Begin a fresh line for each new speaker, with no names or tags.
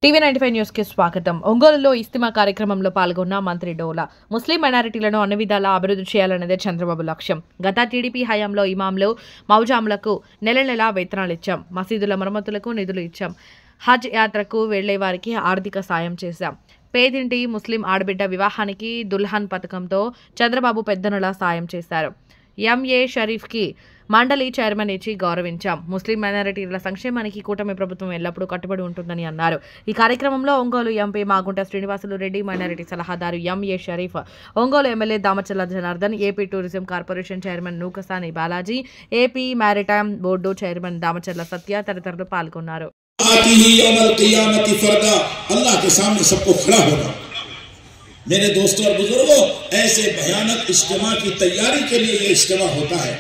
టీవీ95 news కి స్వాగతం. ఒంగోలులో ఇస్తిమా కార్యక్రమంలో పాల్గొన్న మంత్రి డోలా ముస్లిం మైనారిటీలను అన్ని విధాలా అభివృద్ధి చేయాలన్నదే చంద్రబాబు లక్ష్యం. గత టీడీపీ హయాంలో ఇమాంలు, మౌజాంలకు నెల వేతనాలు ఇచ్చాం. మసీదుల మరమ్మతులకు నిధులు ఇచ్చాం. హజ్ యాత్రకు వెళ్లే వారికి ఆర్థిక సాయం చేశాం. పేదింటి ముస్లిం ఆడబిడ్డ వివాహానికి దుల్హన్ పథకంతో చంద్రబాబు పెద్దనులా సాయం చేశారు. ఎంఏ షరీఫ్కి మండలి చైర్మన్ ఇచ్చి గౌరవించాం. ముస్లిం మైనారిటీల సంక్షేమానికి కూటమి ప్రభుత్వం ఎల్లప్పుడూ కట్టుబడి ఉంటుందని అన్నారు. ఈ కార్యక్రమంలో ఒంగోలు ఎంపీ మాగుంట శ్రీనివాసులు రెడ్డి, మైనారిటీ సలహాదారు MA Sharif, Ongole MLA Damacharla Janardhan, AP tourism corporation chairman Nukasani Balaji, AP maritime board chairman Damacharla Satya తదితరులు పాల్గొన్నారు.
मेरे दोस्तों और बुजुर्गों, ऐसे भयानक इज्तिमा की तैयारी के लिए ये इज्तिमा होता है।